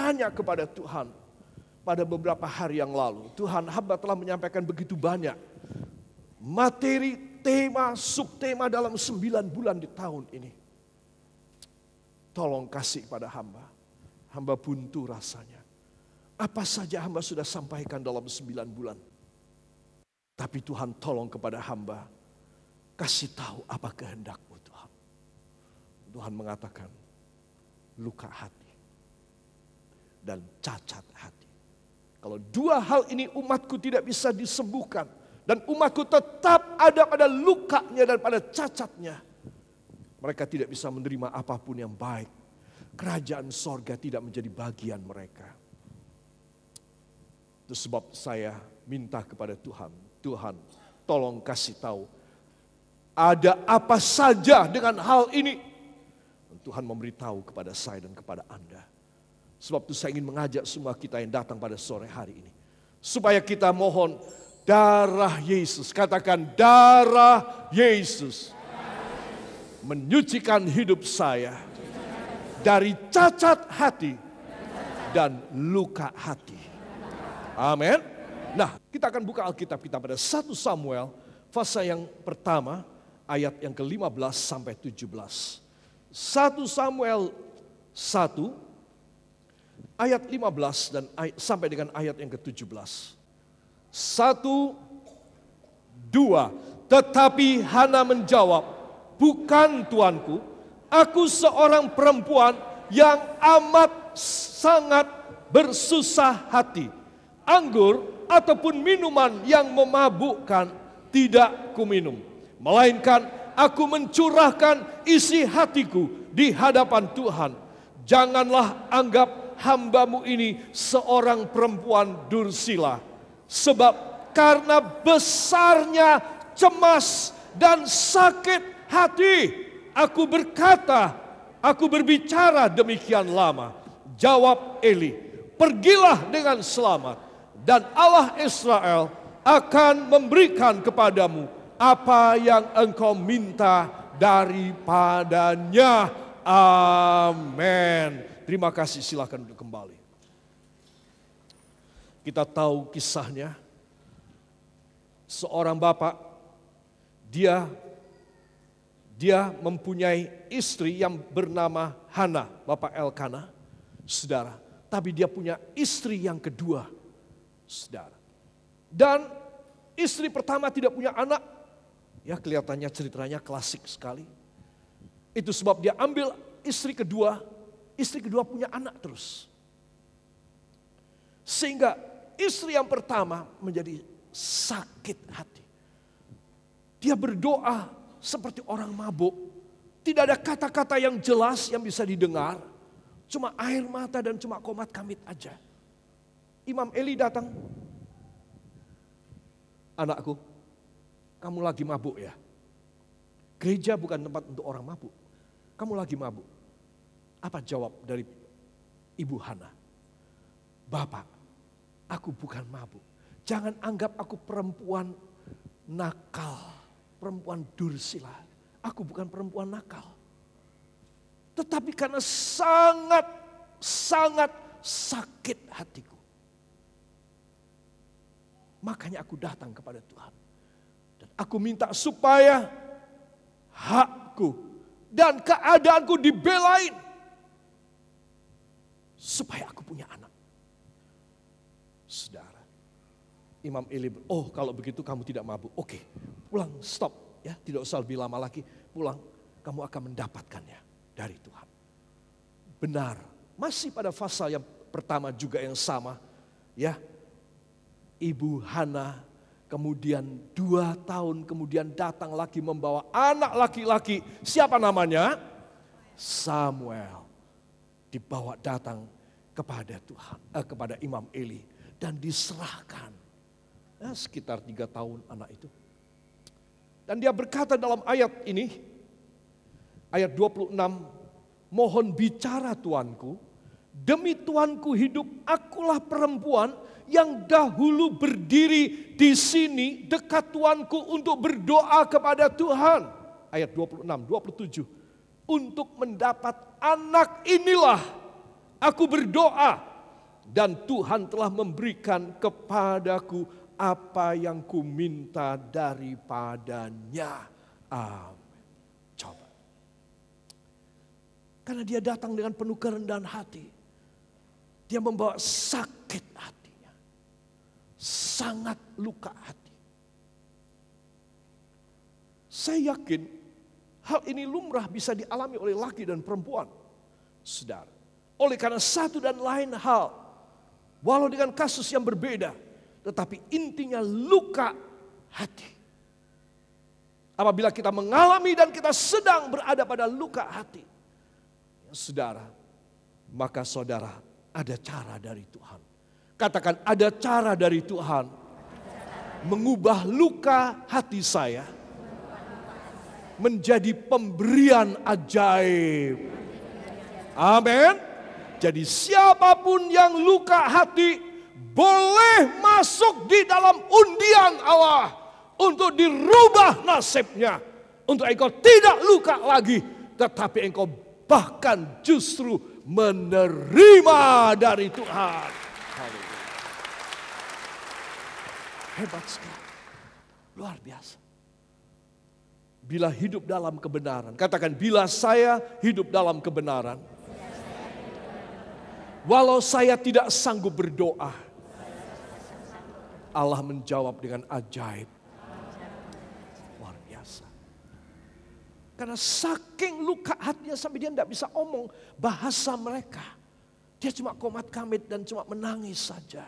bertanya kepada Tuhan pada beberapa hari yang lalu. Tuhan, hamba telah menyampaikan begitu banyak materi, tema, subtema dalam 9 bulan di tahun ini. Tolong kasih pada hamba. Hamba buntu rasanya. Apa saja hamba sudah sampaikan dalam 9 bulan. Tapi Tuhan tolong kepada hamba. Kasih tahu apa kehendak-Mu Tuhan. Tuhan mengatakan luka hati dan cacat hati. Kalau 2 hal ini umatku tidak bisa disembuhkan. Dan umatku tetap ada pada lukanya dan pada cacatnya. Mereka tidak bisa menerima apapun yang baik. Kerajaan sorga tidak menjadi bagian mereka. Itu sebab saya minta kepada Tuhan. Tuhan, tolong kasih tahu. Ada apa saja dengan hal ini. Dan Tuhan memberitahu kepada saya dan kepada Anda. Sebab itu saya ingin mengajak semua kita yang datang pada sore hari ini. Supaya kita mohon darah Yesus. Katakan darah Yesus. Menyucikan hidup saya. Dari cacat hati dan luka hati. Amin. Nah, kita akan buka Alkitab kita pada 1 Samuel pasal yang pertama ayat yang ke-15 sampai 17. 1 Samuel 1 ayat 15 dan sampai dengan ayat yang ke-17. 1, 2. Tetapi Hana menjawab, bukan tuanku, aku seorang perempuan yang amat sangat bersusah hati. Anggur ataupun minuman yang memabukkan tidak kuminum. Melainkan aku mencurahkan isi hatiku di hadapan Tuhan. Janganlah anggap hamba-Mu ini seorang perempuan dursila. Sebab karena besarnya cemas dan sakit hati, aku berkata, aku berbicara demikian lama. Jawab Eli, pergilah dengan selamat dan Allah Israel akan memberikan kepadamu apa yang engkau minta daripadanya. Amin. Terima kasih, silakan duduk kembali. Kita tahu kisahnya. Seorang bapak, dia mempunyai istri yang bernama Hana, Bapak Elkana, saudara. Tapi dia punya istri yang kedua, saudara. Dan istri pertama tidak punya anak. Ya, kelihatannya ceritanya klasik sekali. Itu sebab dia ambil istri kedua punya anak terus. Sehingga istri yang pertama menjadi sakit hati. Dia berdoa seperti orang mabuk. Tidak ada kata-kata yang jelas yang bisa didengar. Cuma air mata dan cuma komat kamit aja. Imam Eli datang. Anakku, kamu lagi mabuk ya? Gereja bukan tempat untuk orang mabuk. Kamu lagi mabuk. Apa jawab dari Ibu Hana? Bapak, aku bukan mabuk. Jangan anggap aku perempuan nakal. Perempuan dursila. Aku bukan perempuan nakal. Tetapi karena sangat sakit hatiku. Makanya aku datang kepada Tuhan. Dan aku minta supaya hakku dan keadaanku dibelain. Supaya aku punya anak. Saudara. Imam Eli, oh kalau begitu kamu tidak mabuk. Oke, pulang, stop. Ya, tidak usah lebih lama lagi. Pulang, kamu akan mendapatkannya dari Tuhan. Benar, masih pada pasal yang pertama juga yang sama. Ya, Ibu Hana kemudian 2 tahun kemudian datang lagi membawa anak laki-laki. Siapa namanya? Samuel. Dibawa datang kepada Tuhan, kepada Imam Eli. Dan diserahkan. Sekitar 3 tahun anak itu. Dan dia berkata dalam ayat ini, ayat 26, mohon bicara tuanku, demi tuanku hidup, akulah perempuan yang dahulu berdiri di sini dekat tuanku untuk berdoa kepada Tuhan. Ayat 26, 27, untuk mendapat anak inilah aku berdoa dan Tuhan telah memberikan kepadaku apa yang kuminta daripadanya. Amin. Coba. Karena dia datang dengan penuh kerendahan hati. Dia membawa sakit hatinya. Sangat luka hati. Saya yakin hal ini lumrah bisa dialami oleh laki dan perempuan. Saudara. Oleh karena satu dan lain hal. Walau dengan kasus yang berbeda. Tetapi intinya luka hati. Apabila kita mengalami dan kita sedang berada pada luka hati. Saudara, maka saudara ada cara dari Tuhan. Katakan ada cara dari Tuhan. Mengubah luka hati saya. Menjadi pemberian ajaib. Amin. Jadi siapapun yang luka hati boleh masuk di dalam undian Allah untuk dirubah nasibnya. Untuk engkau tidak luka lagi, tetapi engkau bahkan justru menerima dari Tuhan. Haleluya. Hebat sekali. Luar biasa. Bila hidup dalam kebenaran. Katakan bila saya hidup dalam kebenaran. Walau saya tidak sanggup berdoa. Allah menjawab dengan ajaib. Luar biasa. Karena saking luka hatinya sampai dia tidak bisa omong bahasa mereka. Dia cuma komat kamit dan cuma menangis saja.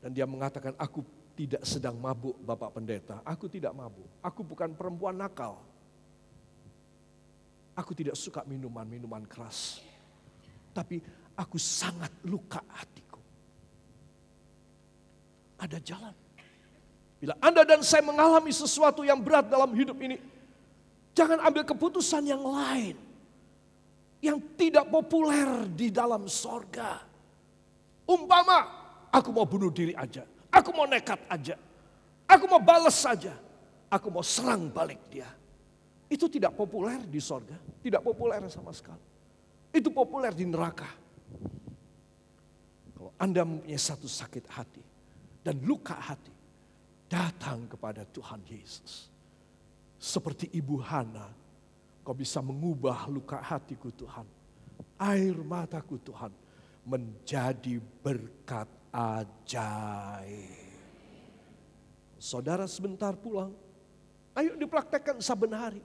Dan dia mengatakan, aku tidak sedang mabuk Bapak Pendeta. Aku tidak mabuk. Aku bukan perempuan nakal. Aku tidak suka minuman-minuman keras. Tapi aku sangat luka hatiku. Ada jalan. Bila Anda dan saya mengalami sesuatu yang berat dalam hidup ini, jangan ambil keputusan yang lain. Yang tidak populer di dalam sorga. Umpama, aku mau bunuh diri aja. Aku mau nekat aja. Aku mau balas saja. Aku mau serang balik dia. Itu tidak populer di sorga. Tidak populer sama sekali. Itu populer di neraka. Kalau Anda mempunyai satu sakit hati dan luka hati, datang kepada Tuhan Yesus. Seperti Ibu Hana, kau bisa mengubah luka hatiku Tuhan. Air mataku Tuhan menjadi berkat ajaib. Saudara sebentar pulang, ayo dipraktekkan saben hari.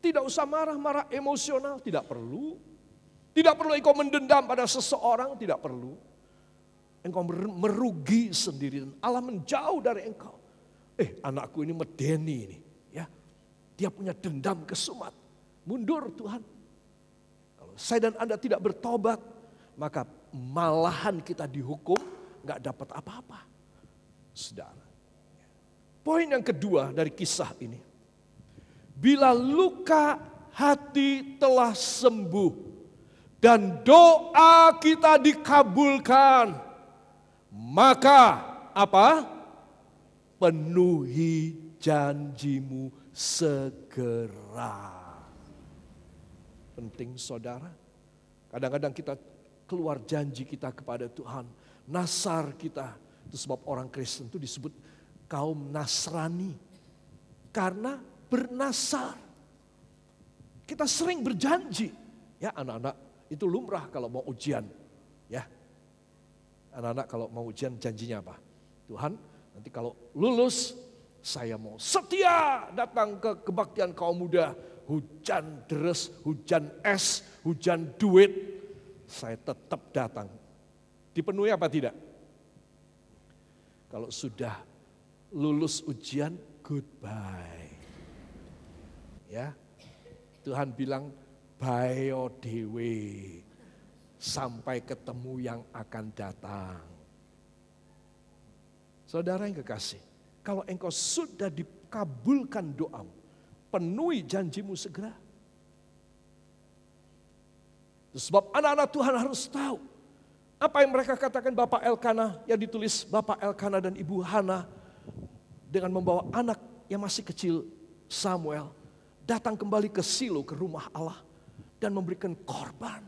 Tidak usah marah-marah emosional, tidak perlu. Tidak perlu engkau mendendam pada seseorang, tidak perlu. Engkau merugi sendiri dan Allah menjauh dari engkau. Anakku ini medeni ini, ya. Dia punya dendam kesumat. Mundur Tuhan. Kalau saya dan Anda tidak bertobat, maka malahan kita dihukum, nggak dapat apa-apa. Saudara. Poin yang kedua dari kisah ini. Bila luka hati telah sembuh dan doa kita dikabulkan, maka apa? Penuhi janjimu segera. Penting saudara. Kadang-kadang kita keluar janji kita kepada Tuhan. Nasar kita. Itu sebab orang Kristen itu disebut kaum Nasrani. Karena bernasar. Kita sering berjanji. Ya anak-anak, itu lumrah kalau mau ujian. Ya. Anak-anak kalau mau ujian janjinya apa? Tuhan, nanti kalau lulus saya mau setia datang ke kebaktian kaum muda. Hujan deres, hujan es, hujan duit. Saya tetap datang. Dipenuhi apa tidak? Kalau sudah lulus ujian, goodbye. Ya, Tuhan bilang, bayo dewe. Sampai ketemu yang akan datang. Saudara yang kekasih, kalau engkau sudah dikabulkan doamu, penuhi janjimu segera. Sebab anak-anak Tuhan harus tahu apa yang mereka katakan Bapak Elkana, yang ditulis Bapak Elkana dan Ibu Hana dengan membawa anak yang masih kecil Samuel datang kembali ke Silo, ke rumah Allah dan memberikan korban.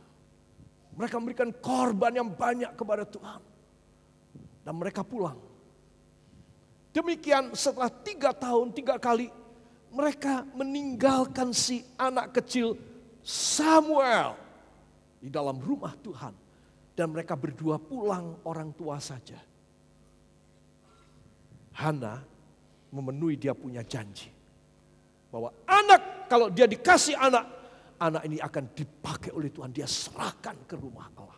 Mereka memberikan korban yang banyak kepada Tuhan. Dan mereka pulang. Demikian setelah 3 tahun, 3 kali mereka meninggalkan si anak kecil Samuel di dalam rumah Tuhan. Dan mereka berdua pulang orang tua saja. Hana memenuhi dia punya janji. Bahwa anak, kalau dia dikasih anak, anak ini akan dipakai oleh Tuhan. Dia serahkan ke rumah Allah.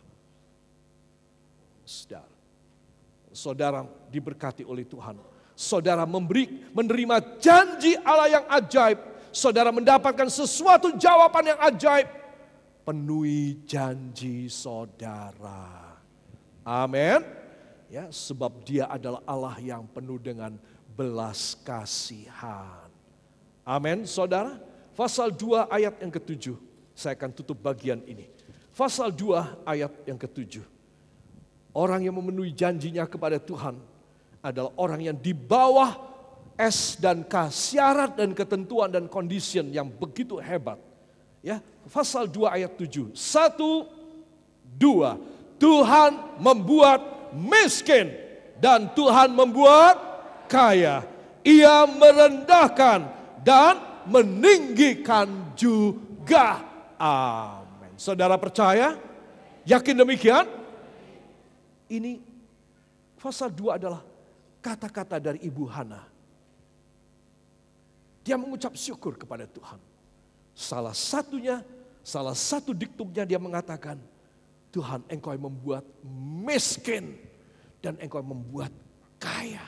Saudara diberkati oleh Tuhan. Saudara menerima janji Allah yang ajaib. Saudara mendapatkan sesuatu jawaban yang ajaib. Penuhi janji saudara. Amin. Ya, sebab dia adalah Allah yang penuh dengan belas kasihan. Amin, saudara. Pasal 2 ayat yang ke-7. Saya akan tutup bagian ini. Pasal 2 ayat yang ke-7. Orang yang memenuhi janjinya kepada Tuhan adalah orang yang di bawah S dan K, syarat dan ketentuan dan condition yang begitu hebat. Ya, pasal 2 ayat 7. 1, 2. Tuhan membuat miskin dan Tuhan membuat kaya. Ia merendahkan dan meninggikan juga. Amin. Saudara percaya? Yakin demikian? Ini pasal 2 adalah kata-kata dari Ibu Hana. Dia mengucap syukur kepada Tuhan. Salah satu diktumnya dia mengatakan, Tuhan, Engkau yang membuat miskin dan Engkau yang membuat kaya.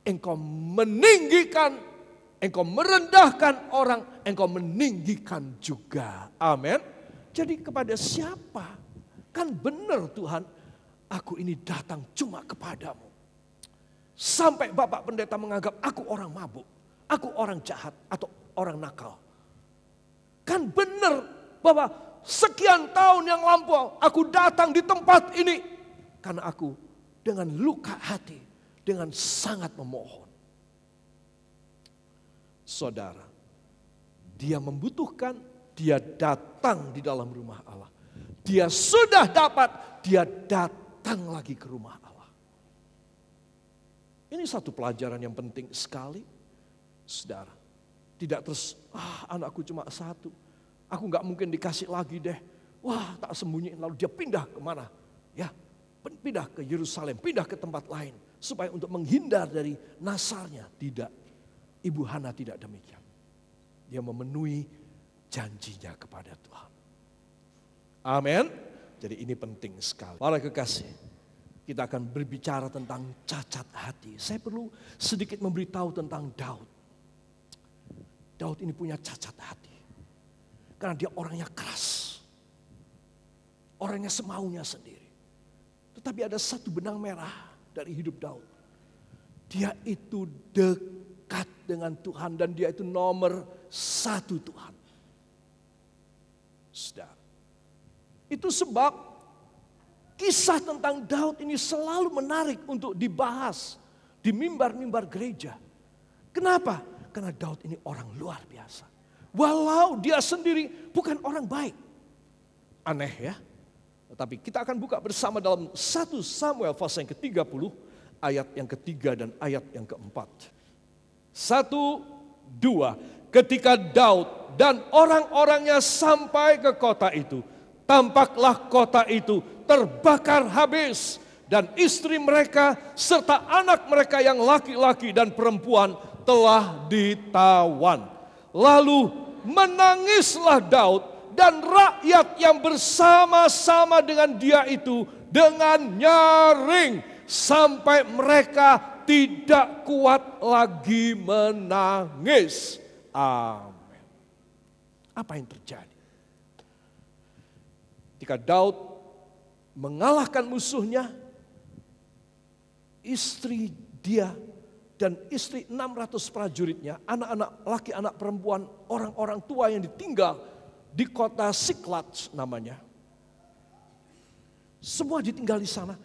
Engkau meninggikan, Engkau merendahkan orang, Engkau meninggikan juga. Amin. Jadi kepada siapa? Kan benar Tuhan, aku ini datang cuma kepadamu. Sampai Bapak Pendeta menganggap aku orang mabuk, aku orang jahat atau orang nakal. Kan benar bahwa sekian tahun yang lampau aku datang di tempat ini karena aku dengan luka hati, dengan sangat memohon. Saudara, dia membutuhkan, dia datang di dalam rumah Allah. Dia sudah dapat, dia datang lagi ke rumah Allah. Ini satu pelajaran yang penting sekali, saudara. Tidak terus, anakku cuma satu, aku gak mungkin dikasih lagi deh. Wah, tak sembunyiin, lalu dia pindah kemana? Ya, pindah ke Yerusalem, pindah ke tempat lain. Supaya untuk menghindar dari nasarnya. Tidak, Ibu Hana tidak demikian. Dia memenuhi janjinya kepada Tuhan. Amin. Jadi ini penting sekali. Para kekasih, kita akan berbicara tentang cacat hati. Saya perlu sedikit memberitahu tentang Daud. Daud ini punya cacat hati. Karena dia orangnya keras. Orangnya semaunya sendiri. Tetapi ada satu benang merah dari hidup Daud. Dia itu dekat dengan Tuhan dan dia itu nomor 1 Tuhan. Saudara. Itu sebab kisah tentang Daud ini selalu menarik untuk dibahas di mimbar-mimbar gereja. Kenapa? Karena Daud ini orang luar biasa. Walau dia sendiri bukan orang baik. Aneh ya. Tetapi kita akan buka bersama dalam 1 Samuel pasal yang ke-30. Ayat yang ketiga dan ayat yang keempat. 1, 2. Ketika Daud dan orang-orangnya sampai ke kota itu. Tampaklah kota itu terbakar habis. Dan istri mereka serta anak mereka yang laki-laki dan perempuan telah ditawan. Lalu menangislah Daud dan rakyat yang bersama-sama dengan dia itu dengan nyaring sampai mereka tidak kuat lagi menangis. Amin. Apa yang terjadi? Ketika Daud mengalahkan musuhnya, istri dia dan istri 600 prajuritnya, anak-anak laki, anak perempuan, orang-orang tua yang ditinggal di kota Siklag namanya. Semua ditinggal di sana.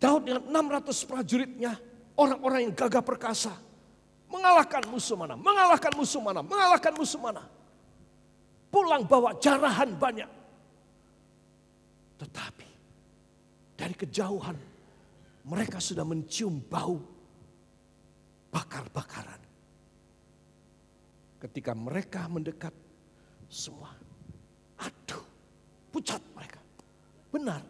Daud dengan 600 prajuritnya, orang-orang yang gagah perkasa, mengalahkan musuh mana, mengalahkan musuh mana, mengalahkan musuh mana. Pulang bawa jarahan banyak. Tetapi dari kejauhan mereka sudah mencium bau bakar-bakaran. Ketika mereka mendekat, semua aduh, pucat mereka. Benar,